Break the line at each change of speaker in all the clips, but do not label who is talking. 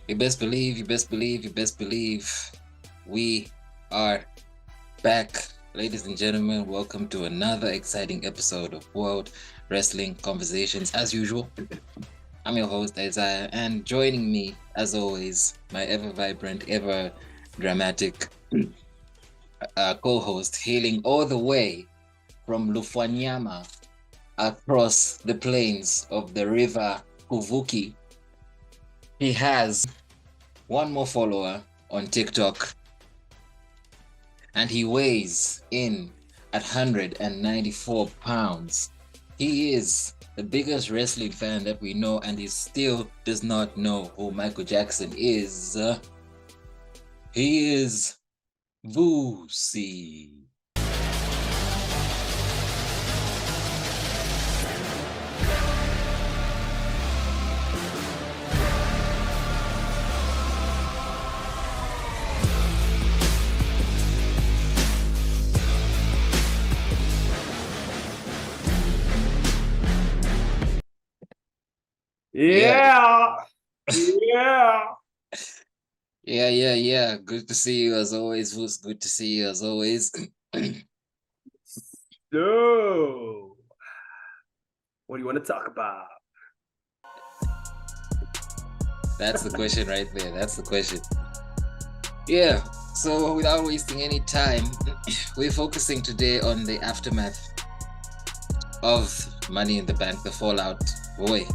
You best believe, you best believe, you best believe. We are back. Ladies and gentlemen, welcome to another exciting episode of World Wrestling Conversations. As usual, I'm your host, Isaiah, and joining me, as always, my ever-vibrant, ever-dramatic co-host, hailing all the way from Lufwanyama across the plains of the river Kuvuki. He has one more follower on TikTok, and he weighs in at 194 pounds. He is the biggest wrestling fan that we know, and he still does not know who Michael Jackson is. He is Vusi.
Yeah.
Yeah. Good to see you as always, Vus. Good to see you as always.
So, what do you want to talk about?
That's the question right there. That's the question. Yeah. So without wasting any time, we're focusing today on the aftermath of Money in the Bank, the fallout. Boy,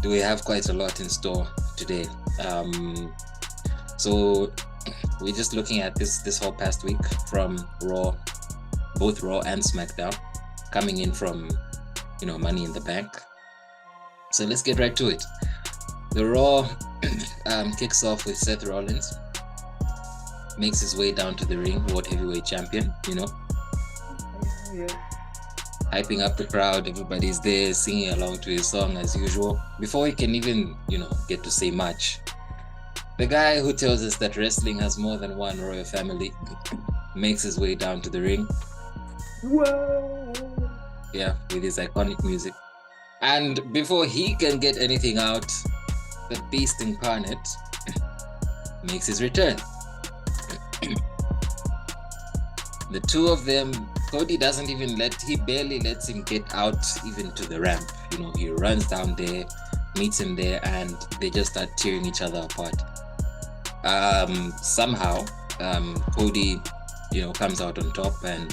do we have quite a lot in store today. So we're just looking at this whole past week from Raw, both Raw and SmackDown, coming in from, Money in the Bank. So let's get right to it. The Raw kicks off with Seth Rollins, makes his way down to the ring, World Heavyweight Champion,
Yeah.
hyping up the crowd. Everybody's there singing along to his song as usual. Before he can even, get to say much, the guy who tells us that wrestling has more than one royal family makes his way down to the ring.
Whoa.
Yeah, with his iconic music. And before he can get anything out, the beast incarnate makes his return. The two of them, Cody he barely lets him get out even to the ramp. He runs down there, meets him there, and they just start tearing each other apart. Somehow, Cody, comes out on top, and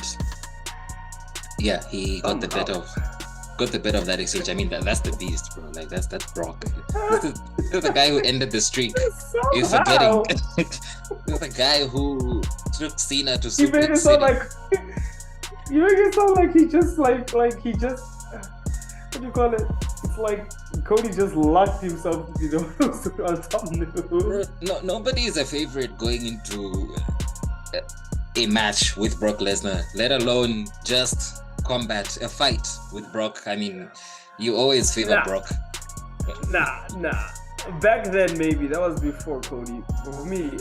yeah, he got the better of that exchange. I mean, that's the beast, bro. Like that's Brock. This is the guy who ended the streak. You're forgetting. This is the guy who took Cena to
You make
Suplex
it sound
City.
like you make it sound like he just like he just what do you call it? It's like Cody just locked himself, on top.
Bro, no, nobody is a favorite going into a match with Brock Lesnar, let alone just combat a fight with Brock. I mean, you always favor Brock.
Nah. Back then, maybe that was before Cody. For me,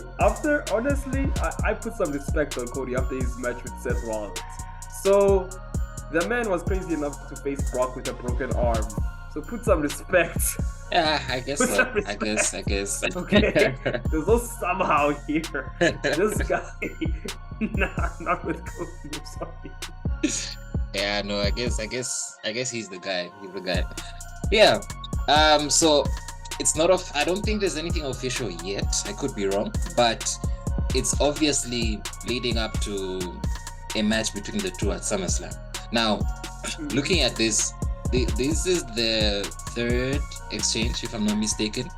honestly, I put some respect on Cody after his match with Seth Rollins. So the man was crazy enough to face Brock with a broken arm. So put some respect.
Yeah, I guess so. I guess.
Okay. There's no somehow here. This guy. Nah, not with Cody. I'm sorry.
Yeah, no, I guess he's the guy. Yeah. So it's not I don't think there's anything official yet. I could be wrong, but it's obviously leading up to a match between the two at SummerSlam. Now, looking at this is the third exchange, if I'm not mistaken,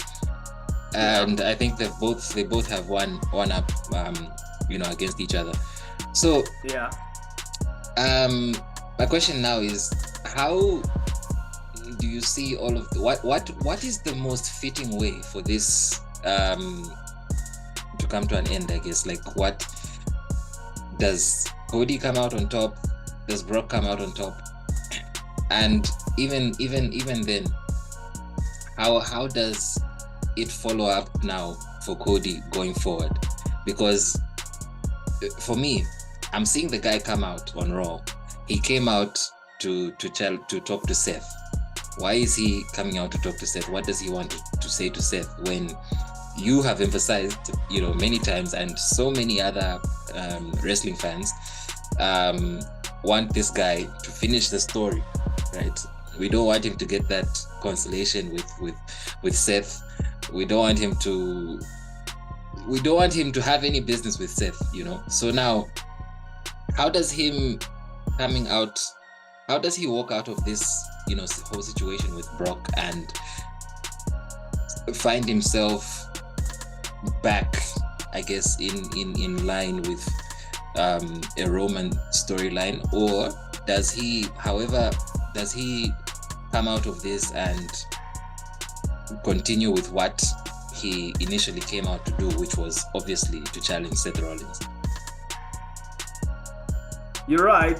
and I think they both have one up, against each other. So
yeah.
My question now is, how do you see all of what is the most fitting way for this to come to an end? I guess, like, what does Cody come out on top? Does Brock come out on top? And even then, how does it follow up now for Cody going forward? Because for me, I'm seeing the guy come out on Raw. He came out to talk to Seth. Why is he coming out to talk to Seth? What does he want to say to Seth when you have emphasized, many times, and so many other wrestling fans want this guy to finish the story, right? We don't want him to get that consolation with Seth. We don't want him to have any business with Seth, So now, how does he walk out of this, whole situation with Brock and find himself back, I guess, in line with a Roman storyline? Or does he come out of this and continue with what he initially came out to do, which was obviously to challenge Seth Rollins?
You're right.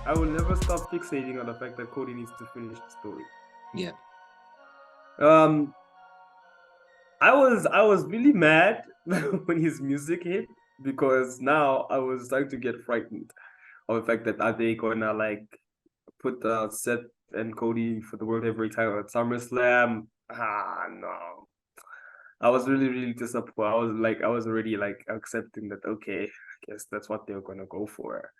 I will never stop fixating on the fact that Cody needs to finish the story.
Yeah.
I was really mad when his music hit, because now I was starting to get frightened of the fact that are they gonna put Seth and Cody for the World Heavyweight title at SummerSlam? No. I was really, really disappointed. I was already accepting that, okay, I guess that's what they're gonna go for.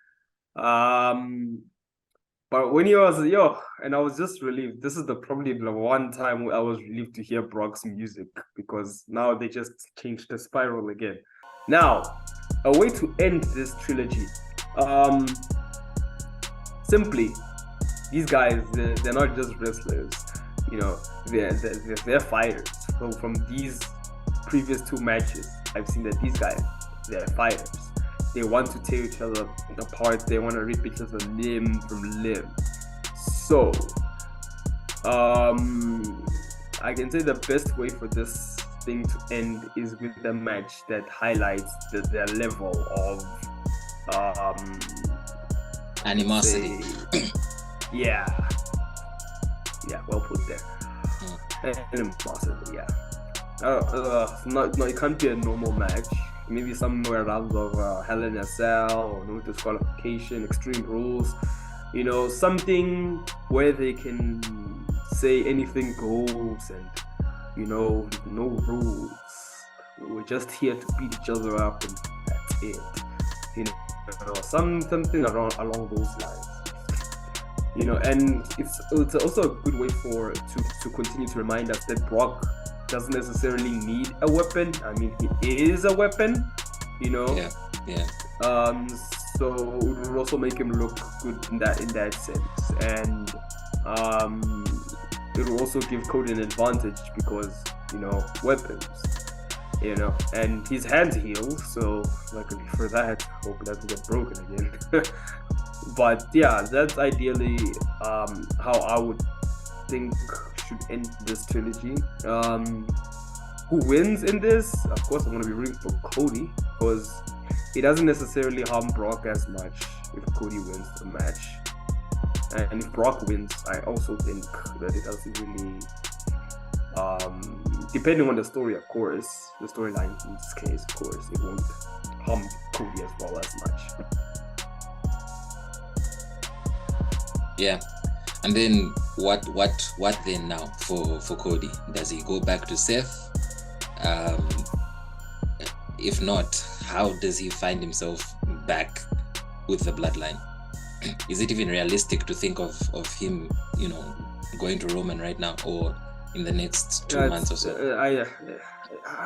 But when he was and I was just relieved. This is probably the one time I was relieved to hear Brock's music, because now they just changed the spiral again. Now, a way to end this trilogy. Simply, these guys, they're not just wrestlers. They're fighters. So from these previous 2 matches, I've seen that these guys, they're fighters. They want to tear each other apart. They want to rip each other limb from limb. So, I can say the best way for this thing to end is with a match that highlights their level of
animosity.
Yeah, well put there. Animosity, yeah. It can't be a normal match. Maybe somewhere around of Hell in a Cell, or no disqualification, Extreme Rules, something where they can say anything goes, and no rules. We're just here to beat each other up, and that's it. Something along those lines. And it's also a good way to continue to remind us that Brock doesn't necessarily need a weapon. I mean, he is a weapon,
Yeah.
So it will also make him look good in that sense, and it will also give Cody an advantage because weapons, and his hands heal, so luckily for that, hope it doesn't get broken again. But yeah, that's ideally how I would think should end this trilogy. Who wins in this? Of course, I'm going to be rooting for Cody, because it doesn't necessarily harm Brock as much if Cody wins the match. And if Brock wins, I also think that it doesn't really, depending on the story, of course, the storyline in this case, of course, it won't harm Cody as well as much.
Yeah. And then what then now for Cody? Does he go back to Seth? If not, how does he find himself back with the Bloodline? Is it even realistic to think of him, going to Roman right now, or in the next 2 months or so?
I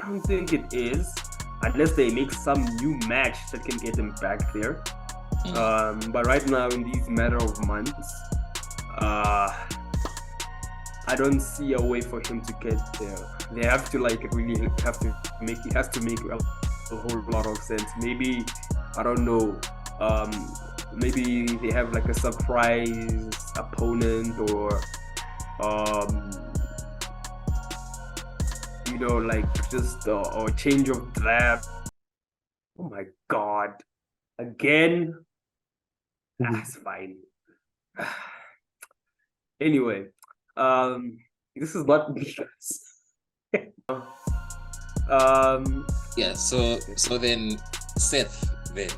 don't think it is, unless they make some new match that can get him back there. But right now, in these matter of months, I don't see a way for him to get there. They have to really have to make it has to make a whole lot of sense. Maybe, I don't know, maybe they have a surprise opponent, or just or change of draft. Oh my god, again. That's fine. Anyway, this is not
yeah, so then Seth then.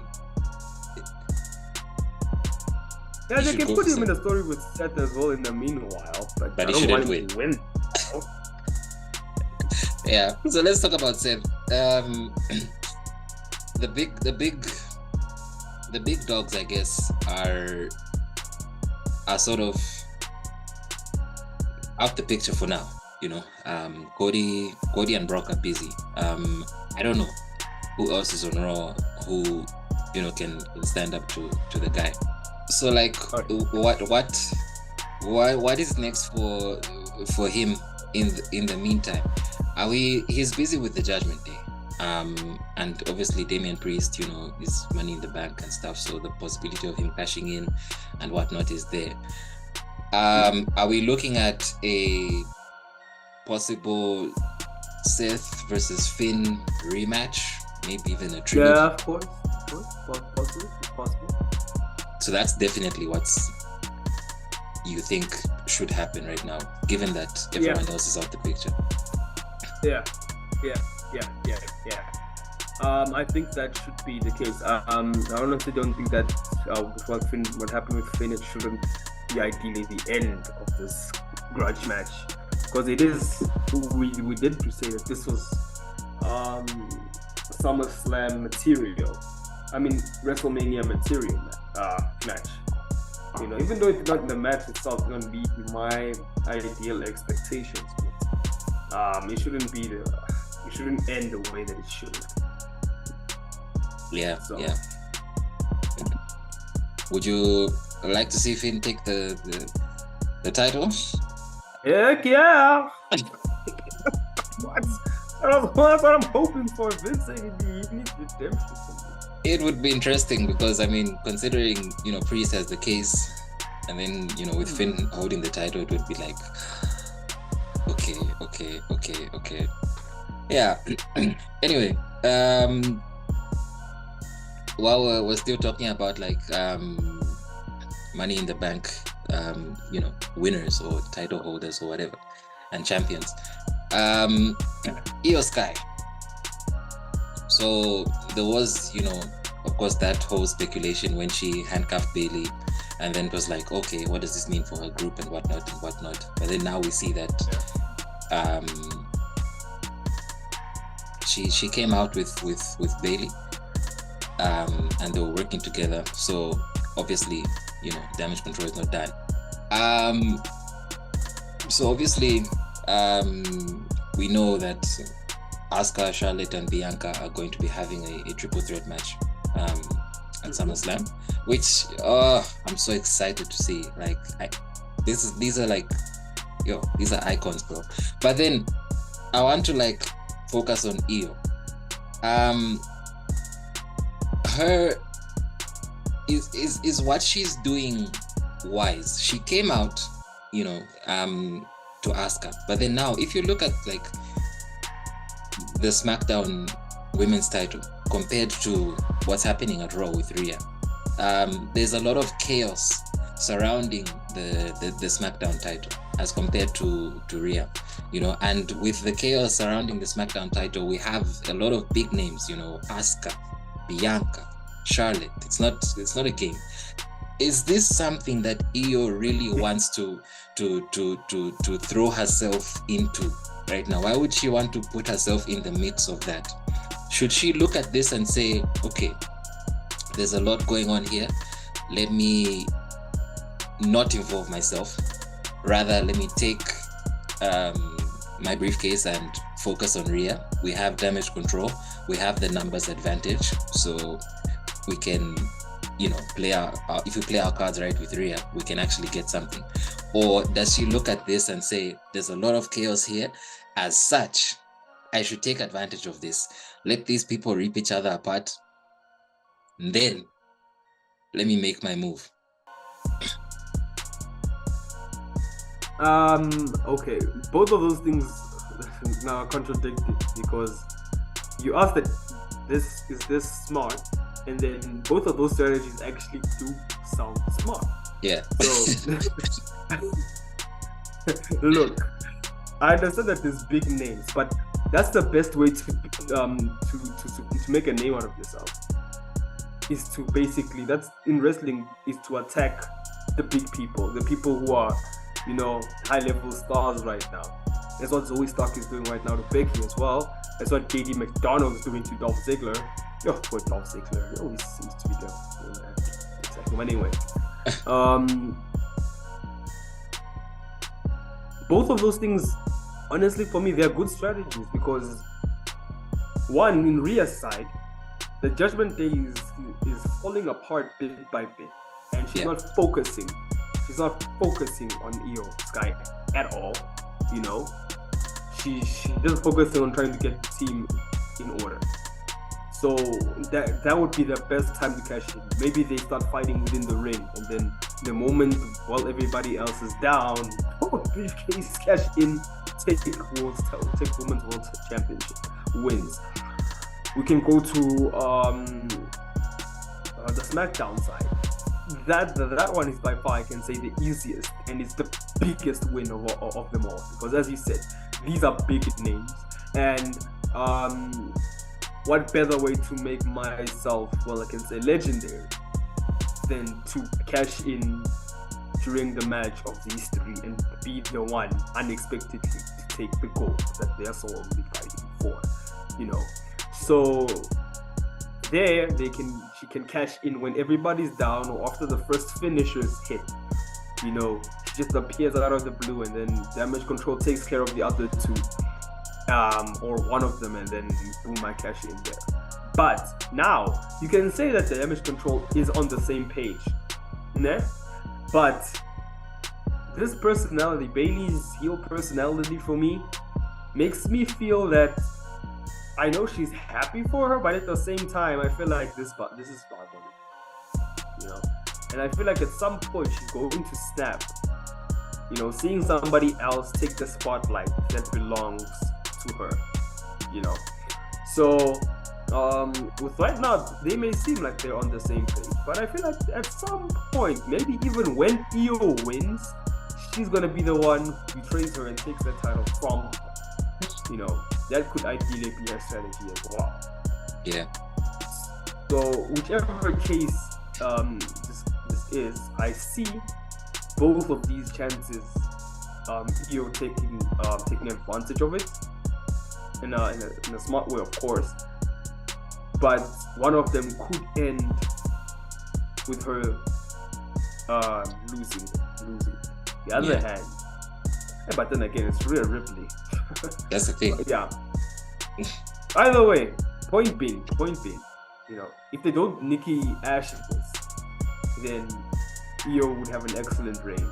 Yeah, they can put him in a story with Seth as well in the meanwhile, but I
he
don't
shouldn't
want him to win.
Yeah. So let's talk about Seth. The big dogs, I guess, are sort of out the picture for now. You know, Cody and Brock are busy. I don't know who else is on Raw who, you know, can stand up to the guy. So like, what is next for him in the meantime? He's busy with the Judgment Day, and obviously Damian Priest, you know, is Money in the Bank and stuff, so the possibility of him cashing in and whatnot is there. Are we looking at a possible Seth versus Finn rematch, maybe even a trilogy?
Yeah, of course, possible.
So that's definitely what's you think should happen right now, given that everyone else is out the picture.
Yeah. I think that should be the case. I honestly don't think that what happened with Finn, it shouldn't be ideally the end of this grudge match, because it is. We did say that this was SummerSlam material. I mean WrestleMania material match. You know, even though it's not the match itself, it's gonna be my ideal expectations. It shouldn't be it shouldn't end the way that it should.
Yeah. Would you like to see Finn take the title?
Heck yeah! That's what I'm hoping for. Vince saying he needs redemption.
It would be interesting because, I mean, considering, you know, Priest has the case, and then, you know, with Finn holding the title, it would be like, okay. Yeah. Anyway, while we're still talking about like Money in the Bank, you know, winners or title holders or whatever, and champions, Iyo Skai. So there was, you know, of course, that whole speculation when she handcuffed Bailey, and then it was like, okay, what does this mean for her group and whatnot. But then now we see that she came out with Bailey, and they were working together. So obviously, you know, damage control is not done. So obviously, we know that Asuka, Charlotte, and Bianca are going to be having a triple threat match at SummerSlam, which I'm so excited to see. Like, these are like, these are icons, bro. But then I want to like focus on Iyo. Her is what she's doing wise. She came out, you know, to Asuka, but then now if you look at like the SmackDown women's title compared to what's happening at Raw with Rhea, there's a lot of chaos surrounding the SmackDown title as compared to Rhea, you know. And with the chaos surrounding the SmackDown title, we have a lot of big names, you know, Asuka, Bianca, Charlotte. It's not a game. Is this something that Iyo really wants to throw herself into right now? Why would she want to put herself in the mix of that? Should she look at this and say, okay, there's a lot going on here, let me not involve myself, rather let me take my briefcase and focus on Rhea. We have damage control, we have the numbers advantage, so we can, you know, if we play our cards right with Rhea, we can actually get something? Or does she look at this and say, there's a lot of chaos here, as such, I should take advantage of this, let these people rip each other apart, and then let me make my move?
Okay, both of those things now are contradicted, because you asked that is this smart, and then both of those strategies actually do sound smart.
Yeah.
So look, I understand that there's big names, but that's the best way to make a name out of yourself, is to basically, that's in wrestling, is to attack the big people, the people who are, you know, high level stars right now. That's what Zoe Stark is doing right now to Becky as well. That's what JD McDonald is doing to Dolph Ziggler. Poor Dolph Ziggler. He always seems to be there. Exactly. But anyway, both of those things, honestly, for me, they're good strategies because one, in Rhea's side, the Judgment Day is falling apart bit by bit, and she's not focusing. She's not focusing on Iyo Skai at all. You know, she's just focusing on trying to get the team in order. So that would be the best time to cash in. Maybe they start fighting within the ring, and then the moment while everybody else is down, briefcase cash in, take Women's World Championship wins. We can go to the SmackDown side. That one is by far, I can say, the easiest, and it's the biggest win of them all. Because as you said, these are big names, and what better way to make myself, well, I can say, legendary than to cash in during the match of these three and be the one unexpectedly to take the gold that they're so only fighting for, you know. So there she can cash in when everybody's down or after the first finishers hit. You know, she just appears out of the blue, and then Damage Control takes care of the other two, or one of them, and then boom, I cash in there. But now you can say that the Damage Control is on the same page, né? But this personality, Bayley's heel personality, for me, makes me feel that I know she's happy for her, but at the same time, I feel like this is bothering, you know. And I feel like at some point she's going to snap, you know, seeing somebody else take the spotlight that belongs to her, you know. So with right now, they may seem like they're on the same page, but I feel like at some point, maybe even when Iyo wins, she's gonna be the one who betrays her and takes the title from her. You know, that could ideally be a strategy as well.
Yeah.
So whichever case this is, I see both of these chances. Iyo taking advantage of it in a smart way, of course. But one of them could end with her losing. The other hand, but then again, it's Rhea Ripley.
That's the thing.
Yeah. Either way, point being, you know, if they don't Nikki Ash this, then Iyo would have an excellent reign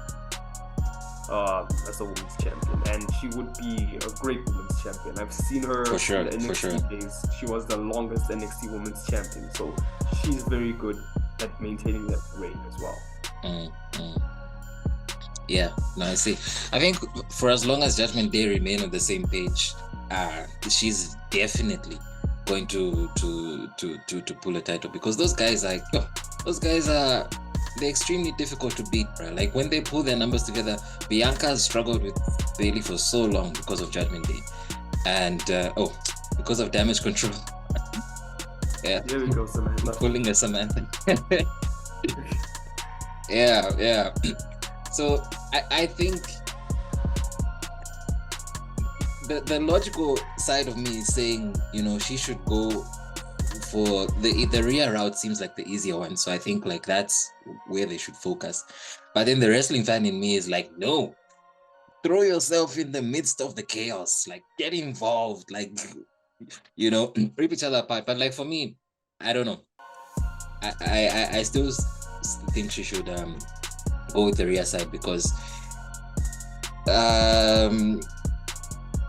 as a women's champion, and she would be a great women's champion. I've seen her
for sure,
in the NXT days. She was the longest NXT women's champion, so she's very good at maintaining that reign as well.
Yeah, no, I see. I think for as long as Judgment Day remain on the same page, she's definitely going to pull a title, because those guys are they're extremely difficult to beat, bro. Like when they pull their numbers together, Bianca has struggled with Bayley for so long because of Judgment Day, and because of Damage Control. Yeah,
there we go, Samantha.
Pulling a Samantha. yeah. So I think the logical side of me is saying, you know, she should go for the Rhea route. Seems like the easier one, so I think like that's where they should focus. But then the wrestling fan in me is like, no, throw yourself in the midst of the chaos, like get involved, like, you know, rip each other apart. But like for me, I don't know. I still think she should go with the Rhea side, because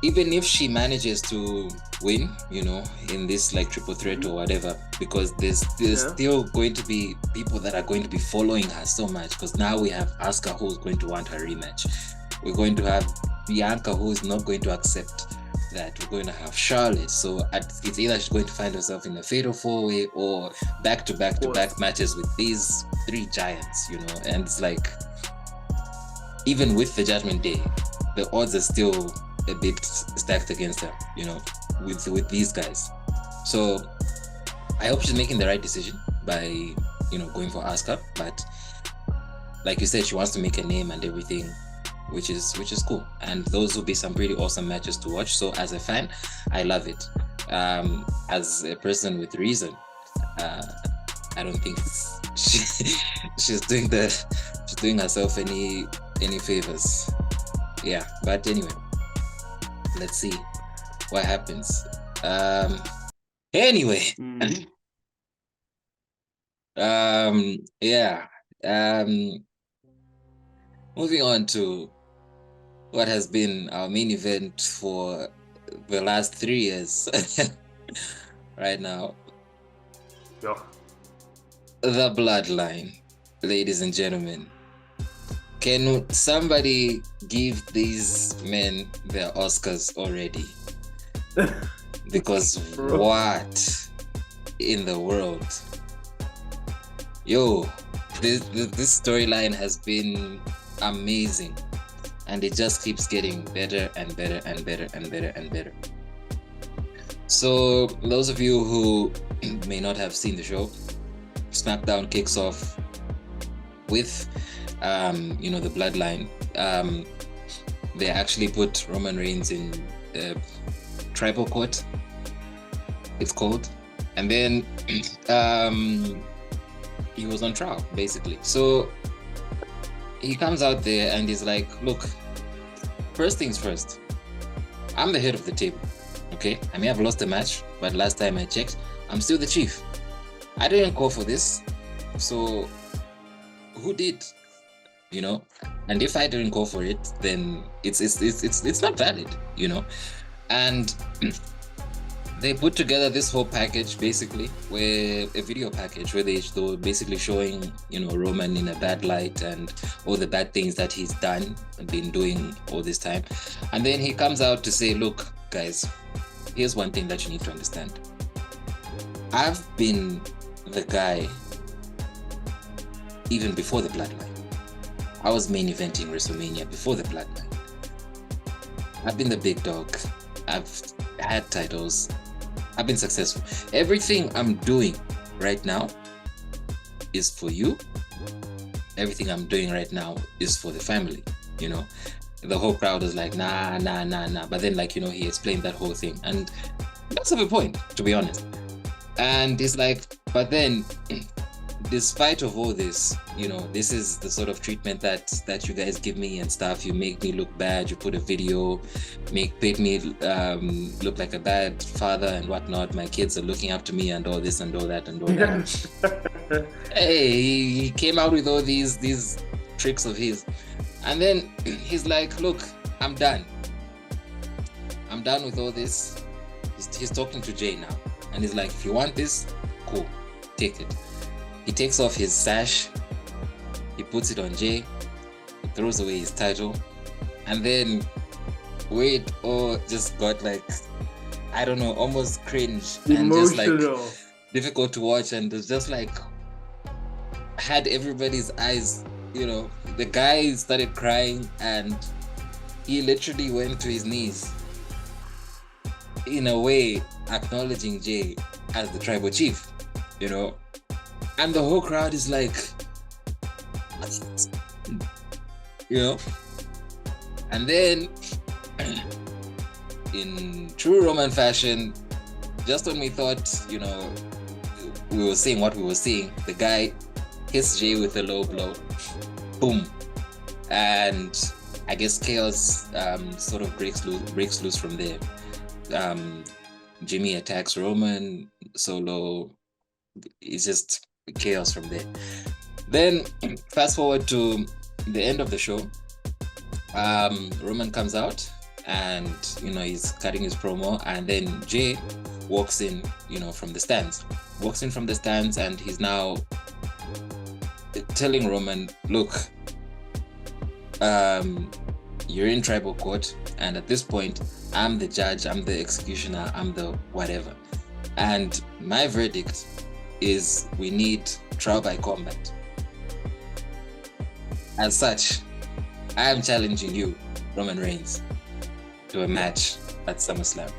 even if she manages to win, you know, in this like triple threat or whatever, because there's still going to be people that are going to be following her so much, because now we have Asuka, who's going to want her rematch. We're going to have Bianca, who is not going to accept that. We're going to have Charlotte. So it's either she's going to find herself in a fatal 4-way or back to back matches with these three giants, you know. And it's like, even with the Judgment Day, the odds are still a bit stacked against her, you know, with these guys. So I hope she's making the right decision by, you know, going for Asuka. But like you said, she wants to make a name and everything. which is cool. And those will be some pretty awesome matches to watch. So as a fan, I love it. As a person with reason, I don't think she's doing herself any favors. Yeah, but anyway, let's see what happens. Anyway.
Mhm.
Yeah. Moving on to what has been our main event for the last 3 years right now.
Yeah.
The Bloodline, ladies and gentlemen. Can somebody give these men their Oscars already? Because what in the world? Yo, this storyline has been amazing, and it just keeps getting better and better and better and better and better. So those of you who may not have seen the show, SmackDown kicks off with the Bloodline. They actually put Roman Reigns in tribal court, it's called, and then he was on trial basically. So he comes out there and he's like, look, first things first, I'm the head of the table, okay? I may have lost the match, but last time I checked, I'm still the chief. I didn't call for this, so who did? And if I didn't call for it, then it's not valid, and they put together this whole package, basically, where a video package where they were basically showing, Roman in a bad light and all the bad things that he's done and been doing all this time. And then he comes out to say, look, guys, here's one thing that you need to understand. I've been the guy even before the Bloodline. I was main eventing WrestleMania before the Bloodline. I've been the big dog. I've had titles. I've been successful. Everything I'm doing right now is for you. Everything I'm doing right now is for the family, The whole crowd is like, nah. But then, he explained that whole thing. And that's a good point, to be honest. And he's like, but then, despite of all this, this is the sort of treatment that you guys give me and stuff. You make me look bad. You put a video, make me look like a bad father and whatnot. My kids are looking up to me and all this and all that and all that. Hey, he came out with all these tricks of his, and then he's like, look, I'm done. I'm done with all this. He's talking to Jay now, and he's like, if you want this, cool, take it. He takes off his sash, he puts it on Jay, he throws away his title, and then it all just got I don't know, almost cringe and just difficult to watch, and it's just had everybody's eyes, the guy started crying and he literally went to his knees, in a way acknowledging Jay as the tribal chief, and the whole crowd is like, and then in true Roman fashion, just when we thought, we were seeing what we were seeing, the guy hits Jay with a low blow, boom, and I guess chaos sort of breaks loose from there. Jimmy attacks Roman, Solo, it's just chaos from there. Then fast forward to the end of the show. Roman comes out and he's cutting his promo, and then Jay walks in from the stands and he's now telling Roman, look, you're in tribal court, and at this point I'm the judge, I'm the executioner, I'm the whatever, and my verdict is we need trial by combat. As such, I am challenging you, Roman Reigns, to a match at SummerSlam.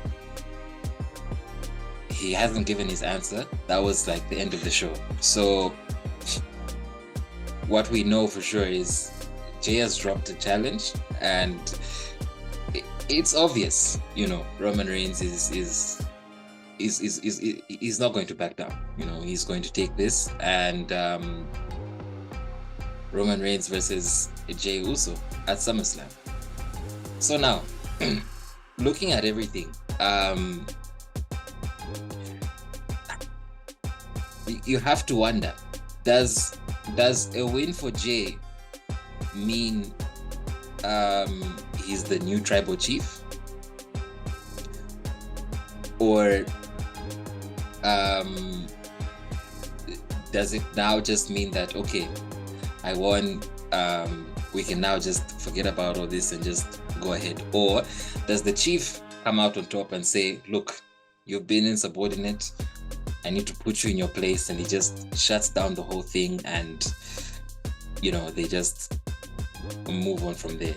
He hasn't given his answer. That was the end of the show. So what we know for sure is Jay has dropped a challenge, and it's obvious, Roman Reigns is not going to back down. He's going to take this, and Roman Reigns versus Jey Uso at SummerSlam. So now, looking at everything, you have to wonder, does a win for Jey mean he's the new tribal chief? Or does it now just mean that, okay, I won, we can now just forget about all this and just go ahead? Or does the chief come out on top and say, look, you've been insubordinate, I need to put you in your place, and he just shuts down the whole thing, and they just move on from there?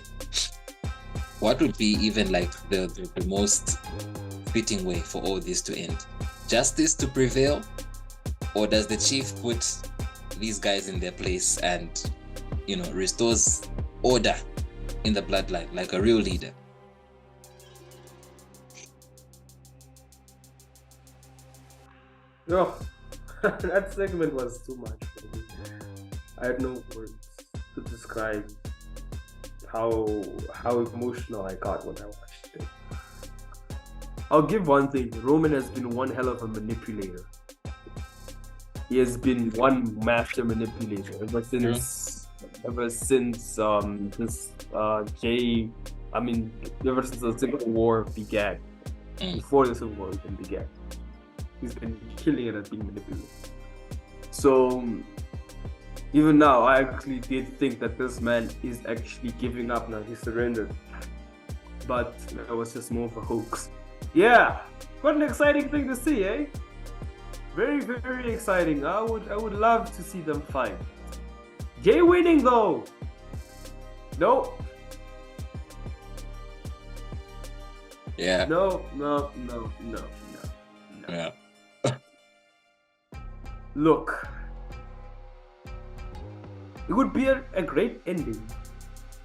What would be even like the most fitting way for all this to end? Justice to prevail, or does the chief put these guys in their place and restores order in the bloodline like a real leader?
No, that segment was too much for me. I had no words to describe how emotional I got when I watched it. I'll give one thing: Roman has been one hell of a manipulator. He has been one master manipulator ever since ever since the Civil War began. Before the Civil War even began, he's been killing it at being manipulated. So even now, I actually did think that this man is actually giving up now. He surrendered, but it was just more of a hoax. Yeah, what an exciting thing to see, eh? Very, very exciting. I would love to see them fight. Jay winning though. No.
Yeah.
No.
Yeah.
Look, it would be a great ending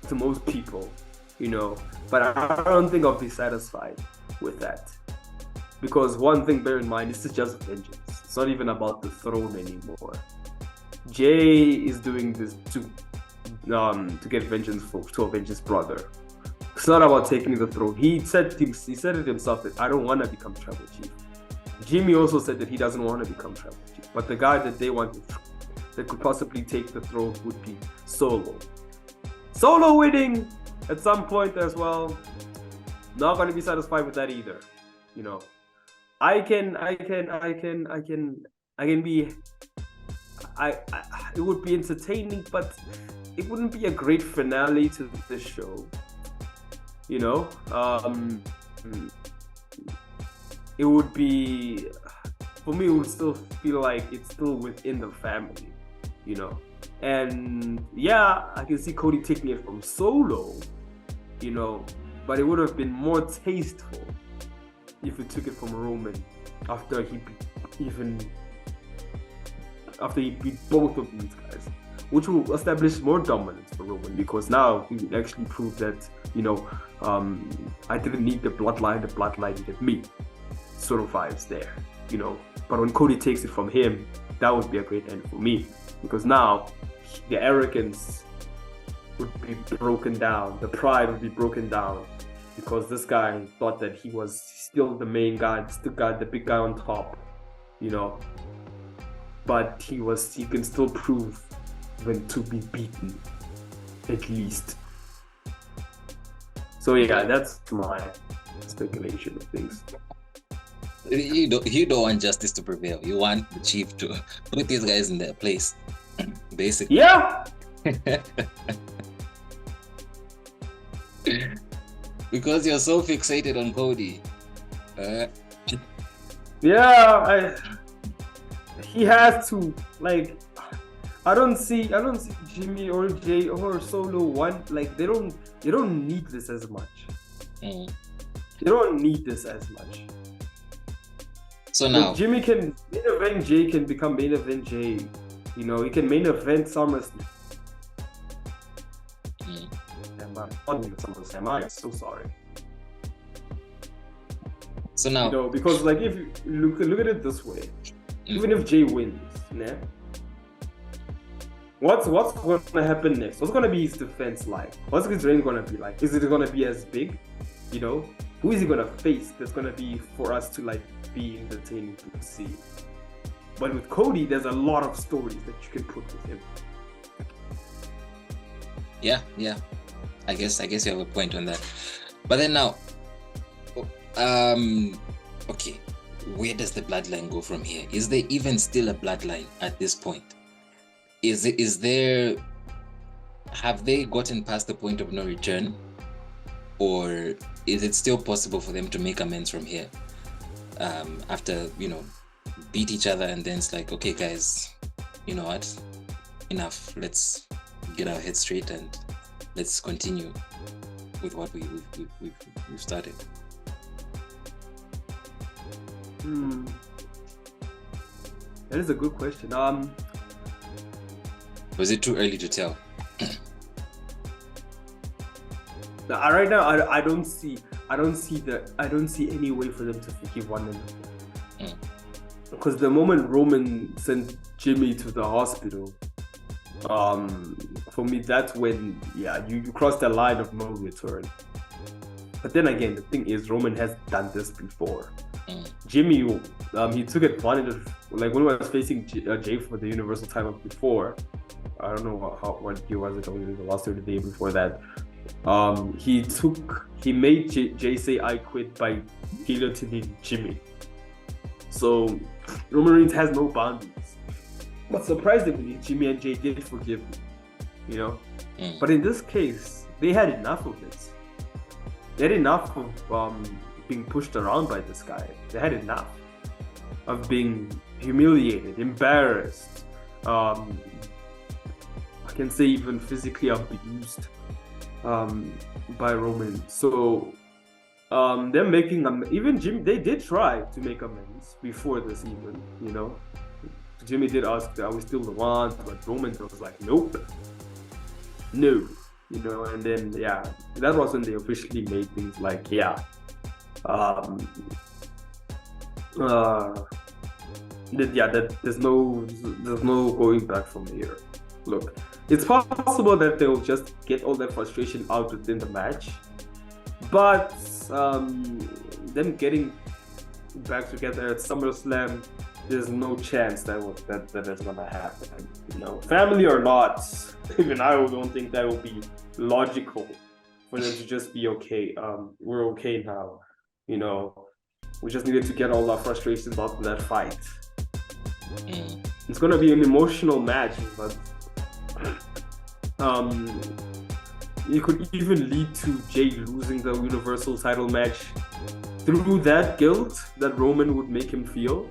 to most people, but I don't think I'll be satisfied with that. Because one thing, bear in mind, this is just vengeance. It's not even about the throne anymore. Jay is doing this to get vengeance to avenge his brother. It's not about taking the throne. He said it himself that I don't want to become tribal chief. Jimmy also said that he doesn't want to become tribal chief. But the guy that they want that could possibly take the throne would be Solo. Solo winning at some point as well. Not going to be satisfied with that either. It would be entertaining, but it wouldn't be a great finale to the show. It would be, for me, it would still feel like it's still within the family, And yeah, I can see Cody taking it from Solo, but it would have been more tasteful if he took it from Roman after he beat both of these guys, which will establish more dominance for Roman, because now he actually proved that I didn't need the bloodline needed me. Sort of vibes there, but when Cody takes it from him, that would be a great end for me, because now the arrogance would be broken down, the pride would be broken down, because this guy thought that he was still the main guy, the big guy on top, but he can still prove when to be beaten, at least. So yeah, that's my speculation of things.
You don't want justice to prevail. You want the chief to put these guys in their place, basically.
Yeah.
Because you're so fixated on Cody.
Yeah, he has to. Like, I don't see Jimmy or Jay or Solo they don't need this as much. They don't need this as much.
So now
if Jimmy can main event Jay, can become main event Jay. He can main event SummerSlam. win at SummerSlam. I am so sorry.
So now,
because like if you look at it this way, even if Jay wins, yeah, what's going to happen next? What's going to be his defense like? What's his reign going to be like? Is it going to be as big? Who is he going to face? That's going to be for us to like be entertaining to see. But with Cody, there's a lot of stories that you can put with him.
Yeah. I guess you have a point on that. But then now, okay, where does the bloodline go from here? Is there even still a bloodline at this point? Have they gotten past the point of no return, or is it still possible for them to make amends from here after beat each other, and then it's like, okay guys, you know what, enough, let's get our heads straight and let's continue with what we've started?
That is a good question.
Was it too early to tell?
Right now, I don't see any way for them to forgive one another. Because the moment Roman sent Jimmy to the hospital, for me that's when you cross the line of no return. But then again, the thing is, Roman has done this before. Jimmy, he took advantage of, like when he was facing Jay for the Universal title before. I don't know what year was it, or the last year or the day before that. He made Jay say I quit by guillotining Jimmy. So Roman Reigns has no boundaries. But surprisingly, Jimmy and Jay did forgive him, But in this case, they had enough of it. They had enough of being pushed around by this guy. They had enough of being humiliated, embarrassed, I can say even physically abused by Roman. So them making even Jimmy, they did try to make amends before this even, Jimmy did ask, are we still the ones? But Roman was like, nope, no, and then that was when they officially made things like that there's no going back from here. Look, it's possible that they'll just get all that frustration out within the match, but them getting back together at SummerSlam, there's no chance that is gonna happen. Family or not, even I don't think that will be logical for them to just be okay. We're okay now. We just needed to get all our frustrations out in that fight. It's gonna be an emotional match, but it could even lead to Jay losing the Universal title match through that guilt that Roman would make him feel.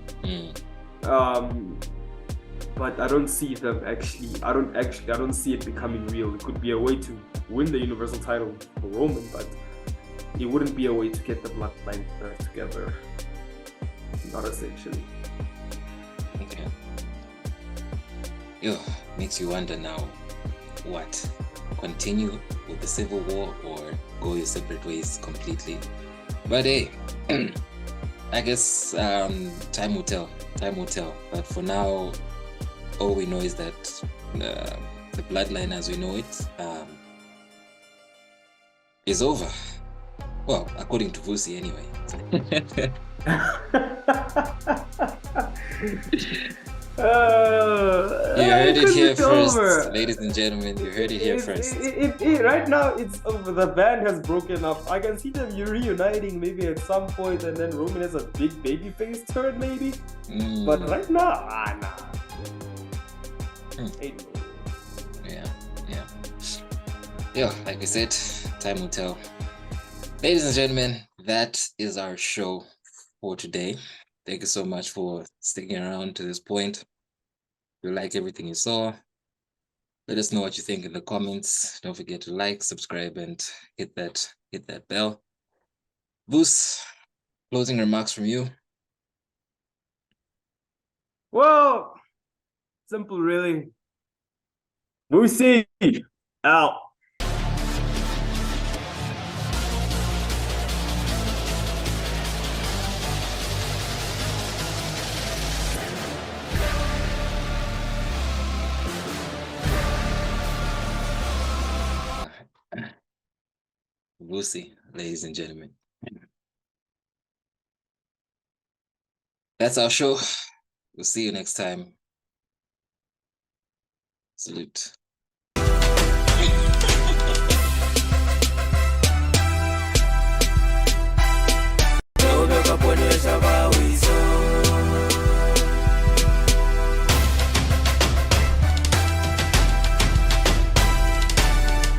But I don't see them I don't see it becoming real. It could be a way to win the Universal title for Roman, but it wouldn't be a way to get the bloodline back together. Not essentially.
Okay. Makes you wonder now, what? Continue with the Civil War or go your separate ways completely? But hey, I guess time will tell. But for now, all we know is that the bloodline as we know it is over. Well, according to Vusi anyway. You heard it here first, ladies and gentlemen. You heard it here first.
Right now, it's over. The band has broken up. I can see them reuniting maybe at some point, and then Roman has a big babyface turn, maybe. But right now, nah.
Yeah. Like I said, time will tell. Ladies and gentlemen, that is our show for today. Thank you so much for sticking around to this point. If you like everything you saw, let us know what you think in the comments. Don't forget to like, subscribe, and hit that bell. Vusi, closing remarks from you.
Well, simple really. Vusi out.
Vusi, ladies and gentlemen. That's our show. We'll see you next time. Salute.